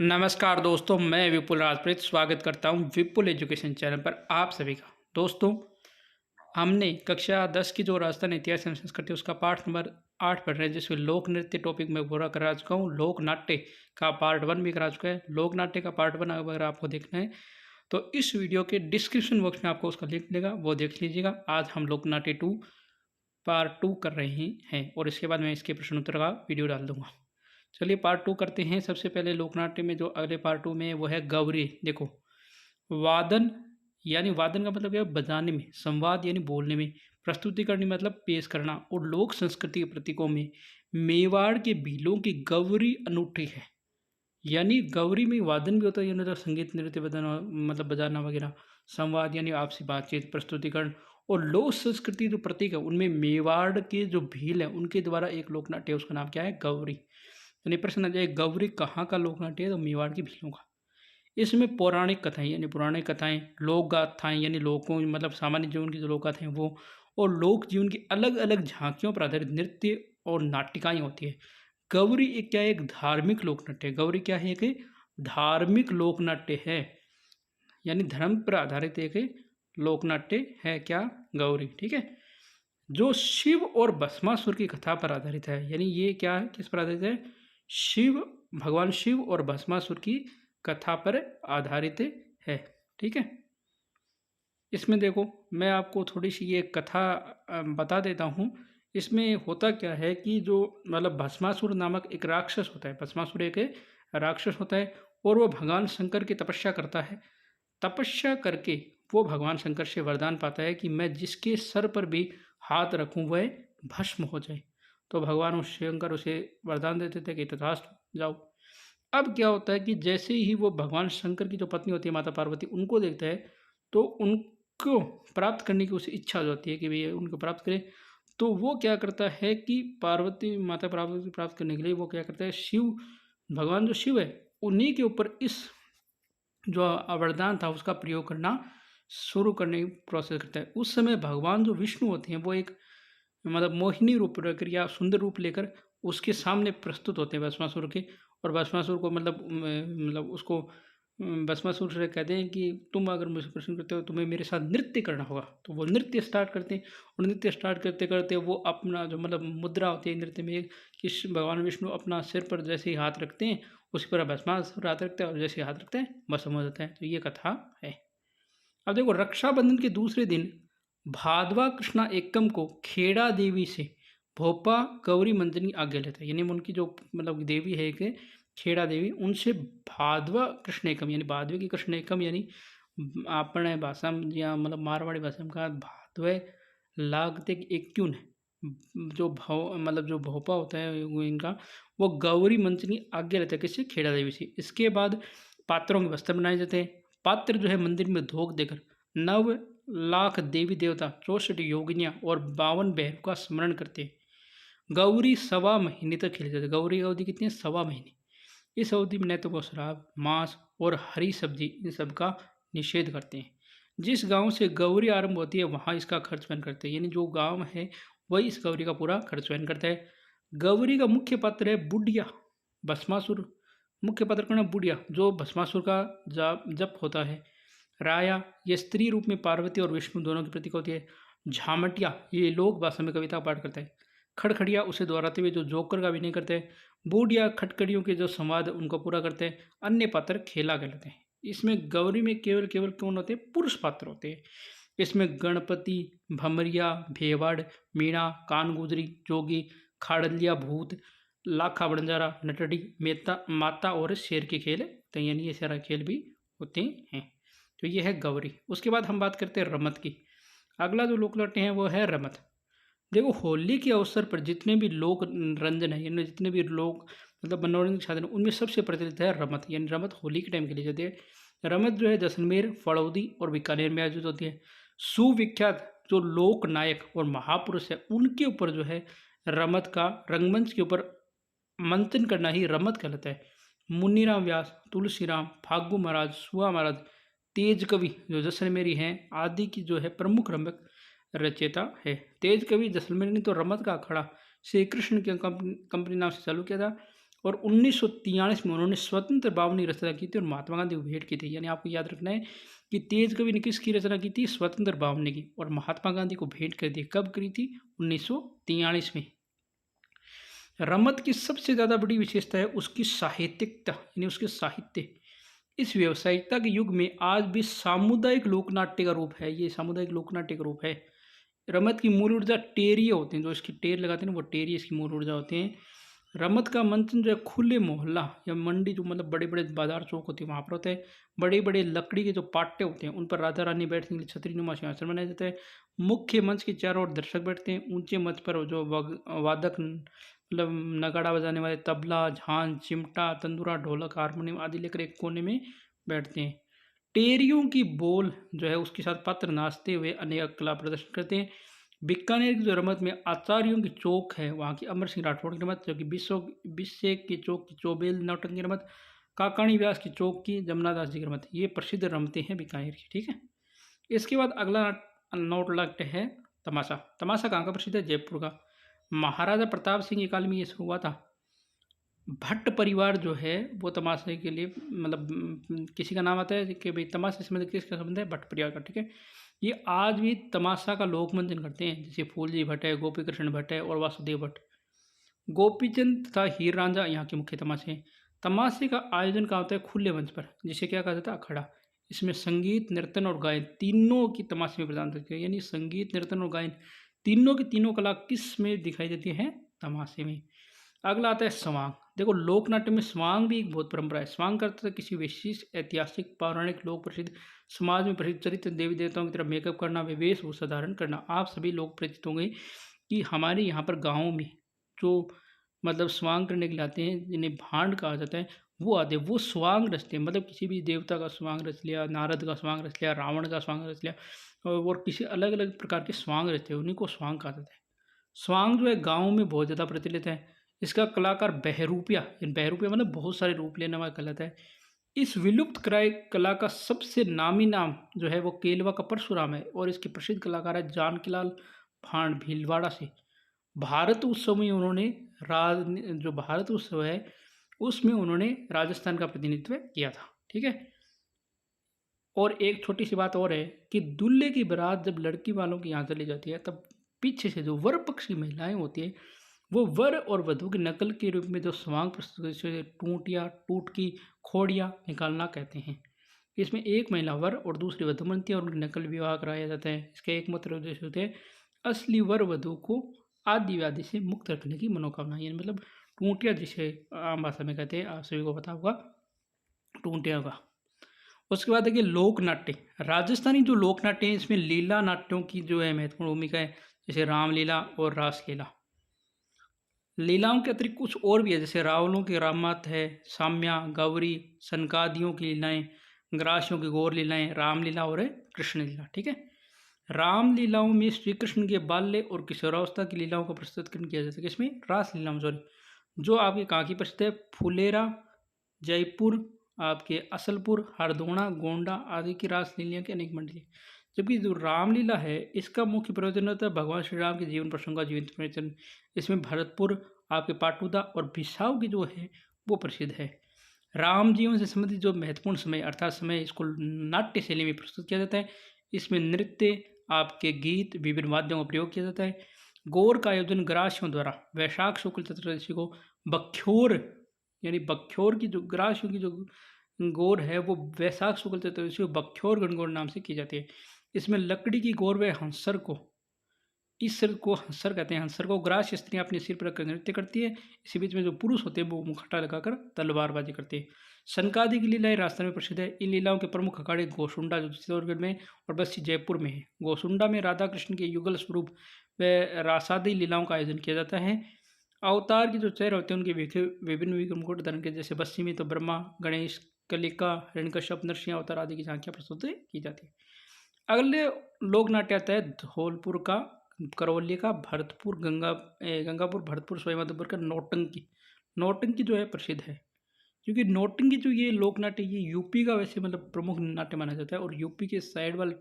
नमस्कार दोस्तों, मैं विपुल राजप्रीत स्वागत करता हूं विपुल एजुकेशन चैनल पर आप सभी का। दोस्तों, हमने कक्षा 10 की जो राजस्थान इतिहास एवं संस्कृति उसका पाठ नंबर 8 पढ़ रहे हैं, जिसमें लोक नृत्य टॉपिक में पूरा करा चुका हूं। लोक नाट्य का पार्ट 1 भी करा चुका है। लोक नाट्य का पार्ट 1 अगर आपको देखना है तो इस वीडियो के डिस्क्रिप्शन बॉक्स में आपको उसका लिंक मिलेगा, वो देख लीजिएगा। आज हम लोक नाट्य 2 पार्ट 2 कर रहे हैं और इसके बाद मैं इसके प्रश्न उत्तर का वीडियो डाल दूंगा। चलिए पार्ट 2 करते हैं। सबसे पहले लोकनाट्य में जो अगले पार्ट 2 में है वो है गौरी। देखो, वादन यानी वादन का मतलब है बजाने में, संवाद यानी बोलने में, प्रस्तुति करनी मतलब पेश करना, और लोक संस्कृति के प्रतीकों में मेवाड़ के भीलों की गौरी अनूठी है। यानी गौरी में वादन भी होता है, यानी मतलब संगीत नृत्य बजाना मतलब बजाना वगैरह, संवाद यानी आपसी बातचीत, प्रस्तुतिकरण, और लोक संस्कृति जो प्रतीक है उनमें मेवाड़ के जो भील है उनके द्वारा एक लोकनाट्य है, उसका नाम क्या है? गौरी। यानी प्रश्न आ जाए गौरी कहाँ का लोकनाट्य है, तो मेवाड़ की भीलों का। इसमें पौराणिक कथाएं यानी पुरानी कथाएं, लोक गाथाएं यानी लोकों मतलब सामान्य जीवन की जो लोक गाथाएं वो, और लोक जीवन की अलग अलग झांकियों पर आधारित नृत्य और नाटिकाएं होती है। गौरी एक क्या है? एक धार्मिक लोकनाट्य है। गौरी क्या है? एक धार्मिक लोकनाट्य है, यानी धर्म पर आधारित एक लोकनाट्य है क्या? गौरी। ठीक है, जो शिव और भस्मासुर की कथा पर आधारित है। यानी ये क्या है? किस पर आधारित है? शिव, भगवान शिव और भस्मासुर की कथा पर आधारित है। ठीक है, इसमें देखो मैं आपको थोड़ी सी ये कथा बता देता हूँ। इसमें होता क्या है कि जो मतलब भस्मासुर नामक एक राक्षस होता है, भस्मासुर एक राक्षस होता है और वो भगवान शंकर की तपस्या करता है। तपस्या करके वो भगवान शंकर से वरदान पाता है कि मैं जिसके सर पर भी हाथ रखूं वह भस्म हो जाए। तो भगवान उस शंकर उसे वरदान देते थे कि तथास्तु जाओ। अब क्या होता है कि जैसे ही वो भगवान शंकर की जो पत्नी होती है माता पार्वती, उनको देखता है तो उनको प्राप्त करने की उसे इच्छा हो जाती है कि भैया उनको प्राप्त करे। तो वो क्या करता है कि पार्वती माता पार्वती प्राप्त करने के लिए वो क्या करता है, शिव, भगवान जो शिव है उन्हीं के ऊपर इस जो वरदान था उसका प्रयोग करना शुरू करने की प्रोसेस करता है। उस समय भगवान जो विष्णु होते हैं वो एक मतलब मोहिनी रूप लेकर या सुंदर रूप लेकर उसके सामने प्रस्तुत होते हैं भस्मासुर के। और भस्मासुर को मतलब उसको भस्मासुर से कहते हैं कि तुम अगर मुझसे प्रश्न करते हो तुम्हें मेरे साथ नृत्य करना होगा। तो वो नृत्य स्टार्ट करते हैं और नृत्य स्टार्ट करते करते वो अपना जो मतलब मुद्रा होती है नृत्य में, कि भगवान विष्णु अपना सिर पर जैसे ही हाथ रखते हैं उसी पर भस्मासुर हाथ रखते हैं और जैसे हाथ रखते हैं भस्म हो जाता है। तो ये कथा है। अब देखो, रक्षाबंधन के दूसरे दिन भादवा कृष्णा एकम को खेड़ा देवी से भोपा गौरी मंदिर आज्ञा लेता है। यानी उनकी जो मतलब देवी है एक खेड़ा देवी, उनसे भादवा कृष्ण एकम यानी भादवे की कृष्ण एकम यानी अपने भाषा में या मतलब मारवाड़ी भाषा में कहा भादवे लागते एक्यून, जो भाव मतलब जो भोपा होता है वो इनका, वो गौरी मंत्र की आज्ञा लेता है किससे? खेड़ा देवी से। इसके बाद पात्रों के वस्त्र बनाए जाते हैं। पात्र जो है मंदिर में धोख देकर 9 लाख देवी देवता, 64 योगिनियाँ और 52 बहनों का स्मरण करते हैं। गौरी सवा महीने तक खेली जाती है। गौरी की अवधि कितनी है? सवा महीने। इस अवधि में न तो वो शराब, मांस और हरी सब्जी इन सब का निषेध करते हैं। जिस गांव से गौरी आरंभ होती है वहाँ इसका खर्च वहन करते हैं। यानी जो गांव है वही इस गौरी का पूरा खर्च वहन करता है। गौरी का मुख्य पात्र है बुढ़िया, भस्मासुर। मुख्य पात्र कौन है? बुढ़िया, जो भस्मासुर का जप होता है। राया, ये स्त्री रूप में पार्वती और विष्णु दोनों की प्रतीक होती है। झामटिया, ये लोक भाषा में कविता पाठ करता है। खड़खड़िया, उसे दोहराते हुए जो जोकर का अभिनय करते हैं। बूढ़िया, खटखड़ियों के जो संवाद उनको पूरा करते हैं। अन्य पात्र खेला कहलाते हैं। इसमें गौरी में केवल केवल कौन होते हैं? पुरुष पात्र होते हैं। इसमें गणपति, भमरिया, भेवाड़, मीणा, कानगुजरी, जोगी, खाड़लिया, भूत, लाखा बंजारा, नटड़ी, मेता, माता और शेर के खेल, तो यानी ये सारा खेल भी होते हैं। तो ये है गौरी। उसके बाद हम बात करते हैं रमत की। अगला जो लोकनाट्य है वो है रमत। देखो, होली के अवसर पर जितने भी लोक रंजन है यानी जितने भी लोग मतलब मनोरंजन के साधन उनमें सबसे प्रचलित है रमत। यानी रमत होली के टाइम खेली जाती है। रमत जो है जैसलमेर, फड़ौदी और बीकानेर में आयोजित होती है। सुविख्यात जो लोक नायक और महापुरुष है उनके ऊपर जो है रमत का रंगमंच के ऊपर मंथन करना ही रमत कहलाता है। मुन्नीराम व्यास, तुलसीराम, फागू महाराज, सुहा महाराज, तेज कवि जो जैसलमेरी हैं आदि की जो है प्रमुख रमक रचयिता है। तेज कवि जैसलमेरी ने तो रमत का अखाड़ा श्री कृष्ण के कंपनी नाम से चालू किया था और 1943 में उन्होंने स्वतंत्र भावनी रचना की थी और महात्मा गांधी को भेंट की थी। यानी आपको याद रखना है कि तेज कवि ने किसकी रचना की थी? स्वतंत्र भावनी की, और महात्मा गांधी को भेंट कर दी। कब करी थी? 1943 में। रमत की सबसे ज़्यादा बड़ी विशेषता है उसकी साहित्यिकता, यानी उसके साहित्य। इस व्यावसायिकता के युग में आज भी सामुदायिक लोकनाट्य का रूप है, ये सामुदायिक लोकनाट्य का रूप है। रमत की मूल ऊर्जा टेरिये होते हैं, जो इसकी टेर लगाते हैं ना, वो टेरिये इसकी मूल ऊर्जा होते हैं। रमत का मंचन जो है खुले मोहल्ला या मंडी, जो मतलब बड़े बड़े बाजार चौक होते हैं वहाँ पर होता है। बड़े बड़े लकड़ी के जो पाटे होते हैं उन पर राजा रानी बैठने के लिए छतरी नुमा सिंहासन बनाया जाता है। मुख्य मंच के चारों ओर दर्शक बैठते हैं। ऊंचे मंच पर जो वादक मतलब नगाड़ा बजाने वाले तबला, झांझ, चिमटा, तंदूरा, ढोलक, हारमोनियम आदि लेकर एक कोने में बैठते हैं। टेरियों की बोल जो है उसके साथ पात्र नाचते हुए अनेक कला प्रदर्शन करते हैं। बीकानेर की जो रमत में आचार्यों की चौक है, वहाँ की अमर सिंह राठौड़ की रमत, जबकि बिस्सेक की चौक की चौबेल नौटंकी रमत, काकाणी व्यास की चौक की जमुना दास जी की रमत, ये प्रसिद्ध रमतें हैं बीकानेर की। ठीक है, इसके बाद अगला नाट्य है तमाशा। तमाशा कहाँ का प्रसिद्ध है? जयपुर का। महाराजा प्रताप सिंह के काल में ये हुआ था। भट्ट परिवार जो है वो तमाशे के लिए मतलब किसी का नाम आता है कि भाई तमाशे से मतलब किसका संबंध है? भट्ट परिवार का। ठीक है, ये आज भी तमाशा का लोक मंचन करते हैं, जैसे फूलजी भट्ट है, गोपी कृष्ण भट्ट है और वासुदेव भट्ट। गोपीचंद तथा हीर रांझा यहाँ के मुख्य तमाशे हैं। तमाशे का आयोजन कहाँ होता है? खुले मंच पर, जिसे क्या कहा जाता है? अखाड़ा। इसमें संगीत, नर्तन और गायन तीनों की तमाशे में प्रदान करते हैं, यानी संगीत, नर्तन और गायन तीनों की तीनों कला किस में दिखाई देती है? तमाशे में। अगला आता है स्वांग। देखो, लोकनाट्य में स्वांग भी एक बहुत परंपरा है। स्वांग का अर्थ है किसी विशिष्ट ऐतिहासिक, पौराणिक, लोक प्रसिद्ध, समाज में प्रसिद्ध चरित्र, देवी देवताओं की तरह मेकअप करना, वेशभूषा धारण करना। आप सभी लोग परिचित होंगे कि हमारे यहाँ पर गाँव में जो मतलब स्वांग करने के लिए आते हैं, जिन्हें भांड कहा जाता है, वो आते हैं, वो स्वांग रचते हैं। मतलब किसी भी देवता का स्वांग रच लिया, नारद का स्वांग रच लिया, रावण का स्वांग रच लिया, और किसी अलग अलग प्रकार के स्वांग रचते हैं, उन्हीं को स्वांग कहा जाता है। स्वांग जो है गाँव में बहुत ज़्यादा प्रचलित है। इसका कलाकार बहरूपिया, बहरूपिया मतलब बहुत सारे रूप लेने वाला कहलाता है। इस विलुप्त क्राय कला का सबसे नामी नाम जो है वो केलवा का परशुराम है, और इसके प्रसिद्ध कलाकार है जानकीलाल भांड भीलवाड़ा से। भारत उत्सव में उन्होंने जो भारत उत्सव है उसमें उन्होंने राजस्थान का प्रतिनिधित्व किया था। ठीक है, और एक छोटी सी बात और है कि दूल्हे की बारात जब लड़की वालों के यहाँ चली जाती है, तब पीछे से जो वर पक्ष की महिलाएं होती है, वो वर और वधू की नकल के रूप में जो स्वांग प्रस्तुत जैसे टूटिया, टूटकी, खोड़िया निकालना कहते हैं। इसमें एक महिला वर और दूसरी वधू बनती है और उनकी नकल विवाह कराया जाता है। इसका एकमात्र उद्देश्य होते हैं असली वर वधू को आदि व्याधि से मुक्त रखने की मनोकामना, यानी मतलब टूटिया जिसे आम भाषा में कहते हैं, आप सभी को पता होगा टूटिया का। उसके बाद देखिए लोक नाट्य। राजस्थानी जो लोक नाट्य है इसमें लीला नाट्यों की जो है महत्वपूर्ण भूमिका है, जैसे रामलीला और रासलीला। लीलाओं के अतिरिक्त कुछ और भी है, जैसे रावलों की रामात है, साम्या, गौरी, सनकादियों की लीलाएं, ग्रासियों की गौर लीलाएं, रामलीला और कृष्ण लीला। ठीक है, रामलीलाओं में श्री कृष्ण के बाल्य और किशोरावस्था की लीलाओं का प्रस्तुतकरण किया जाता है। इसमें रासलीला सॉरी, जो आपके कहाँ की प्रसिद्ध है? फुलेरा, जयपुर, आपके असलपुर, हरदोना, गोंडा आदि की रासलीला की अनेक मंडली। जबकि जो रामलीला है इसका मुख्य प्रयोजन होता है भगवान श्री राम के जीवन प्रसंग का जीवित प्रयोजन। इसमें भरतपुर, आपके पाटुदा और बिसाऊ की जो है वो प्रसिद्ध है। राम जीवन से संबंधित जो महत्वपूर्ण समय अर्थात समय, इसको नाट्य शैली में प्रस्तुत किया जाता है। इसमें नृत्य, आपके गीत, विभिन्न वाद्यों का प्रयोग किया जाता है। गौर का आयोजन ग्रासियों द्वारा वैशाख शुक्ल चतुर्दशी को बख्योर, यानी बख्योर की जो ग्रासियों की जो गौर है वो वैशाख शुक्ल चतुर्दशी को बख्योर गणगौर नाम से की जाती है। इसमें लकड़ी की गौर व हंसर को, इस सिर को हंसर कहते हैं। हंसर को ग्रास स्त्रियां अपने सिर पर रखकर नृत्य करती है। इसी बीच में जो पुरुष होते हैं वो मुखटा लगाकर तलवारबाजी करते हैं। सनकादि की लीलाएं राजस्थान में प्रसिद्ध है। इन लीलाओं के प्रमुख अखाड़े गोसुंडा जो चित्तौड़गढ़ में और बस्सी जयपुर में है। गोसुंडा में राधा कृष्ण के युगल स्वरूप व रासादी लीलाओं का आयोजन किया जाता है। अवतार के जो चेहरे होते हैं उनके विभिन्न विभिन्न मुकुट धारण के, जैसे बस्सी में तो ब्रह्मा, गणेश, कलिका, हिरण्यकश्यप, नरसिंह अवतार आदि की झांकियां प्रस्तुत की जाती है। अगले लोक नाट्य आता है धौलपुर का, करौली का, भरतपुर, गंगापुर, भरतपुर, सवाईमाधोपुर का नौटंकी। नौटंकी जो है प्रसिद्ध है, क्योंकि नौटंकी जो ये लोक नाट्य ये यूपी का वैसे मतलब प्रमुख नाट्य माना जाता है, और यूपी के साइड वाले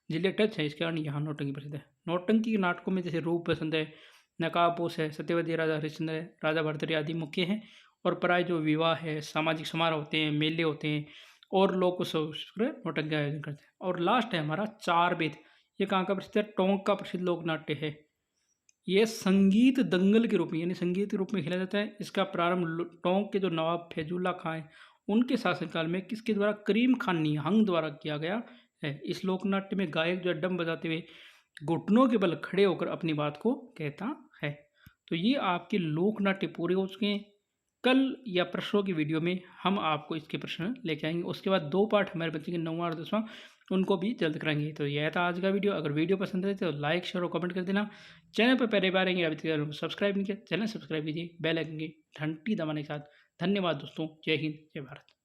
जिले टच है, इसके कारण यहाँ नौटंकी प्रसिद्ध है। नौटंकी के नाटकों में जैसे रूप बसंत है, नकाबपोश है, सत्यवती राजा हरिश्चंद्र है, राजा भरतरी आदि मुख्य हैं। और प्राय जो विवाह है, सामाजिक समारोह होते हैं, मेले होते हैं और लोक उत्सव नौटंकी का आयोजन करते हैं। और लास्ट है हमारा चार वेद। ये कहाँ का प्रसिद्ध है? टोंक का प्रसिद्ध लोक नाट्य है। ये संगीत दंगल के रूप में यानी संगीत के रूप में खेला जाता है। इसका प्रारंभ टोंक के जो नवाब फैजुल्ला खां हैं उनके शासनकाल में किसके द्वारा? करीम खान निहंग द्वारा किया गया है। इस लोक नाट्य में गायक जो है डम बजाते हुए घुटनों के बल खड़े होकर अपनी बात को कहता है। तो ये आपके लोक नाट्य पूरे हो चुके हैं। कल या परसों की वीडियो में हम आपको इसके प्रश्न लेके आएंगे। उसके बाद 2 पार्ट हमारे बच्चे के 9वां और 10वां उनको भी जल्द कराएंगे। तो यह था आज का वीडियो। अगर वीडियो पसंद आए तो लाइक शेयर और कमेंट कर देना। चैनल पर पहली बार आएंगे अभी तक सब्सक्राइब नहीं किया, चैनल सब्सक्राइब कीजिए, बेल आइकन की घंटी दबाने के साथ। धन्यवाद दोस्तों। जय हिंद, जय भारत।